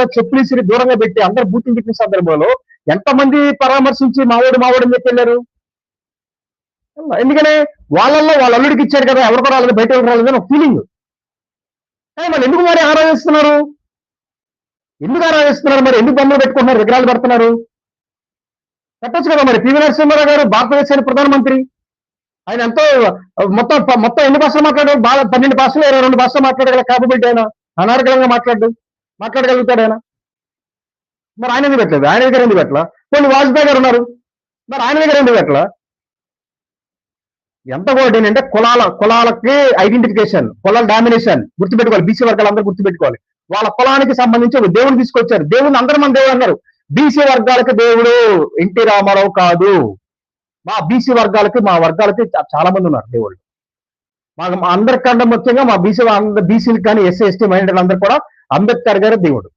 కూడా చెప్పులు ఇసిరి దూరంగా పెట్టి అందరు బూతిని తిట్టిన సందర్భంలో ఎంతమంది పరామర్శించి మావోడు అని చెప్పి వెళ్ళారు? ఎందుకని వాళ్ళల్లో వాళ్ళ అల్లుడికి ఇచ్చారు కదా, ఎవరికో రాలేదు, బయట ఎవరికి రాలేదు అని ఒక ఫీలింగ్. కానీ వాళ్ళు ఎందుకు మరి ఆరాధిస్తున్నారు? మరి ఎందుకు బొమ్మలు పెట్టుకుంటున్నారు, విగ్రహాలు పెడుతున్నారు? పెట్టచ్చు కదా. మరి పివి నరసింహారావు గారు భారతదేశానికి ప్రధానమంత్రి, ఆయన ఎంతో మొత్తం ఎన్ని భాషలు మాట్లాడారు? 12 భాషలు 22 భాషలు మాట్లాడగల కేపబిలిటీ ఆయన, అనార్గళంగా మాట్లాడగలుగుతాడు ఆయన. మరి ఆయన ఎందుకు పెట్టలేదు? ఆయన దగ్గర ఎందుకు పెట్టలా? కొన్ని వాజ్పేయి గారు ఉన్నారు, మరి ఆయన దగ్గర ఎందుకు పెట్టలా? ఎంత కూడా ఏంటంటే కులాలకి ఐడెంటిఫికేషన్, కులాల డామినేషన్ గుర్తుపెట్టుకోవాలి. బీసీ వర్గాలు అందరూ గుర్తుపెట్టుకోవాలి. వాళ్ళ కులానికి సంబంధించి ఒక దేవుడు తీసుకొచ్చారు. దేవుడిని అందరూ మన దేవుడు అన్నారు. బీసీ వర్గాలకి దేవుడు ఎన్టీ రామారావు కాదు. మా బీసీ వర్గాలకి, మా వర్గాలకి చాలా మంది ఉన్నారు దేవుళ్ళు. మా అందరికన్నా ముఖ్యంగా మా బీసీలకు కానీ ఎస్సీ ఎస్టీ మైనారిటీలు అందరూ కూడా అంబేద్కర్ గారు దేవుడు.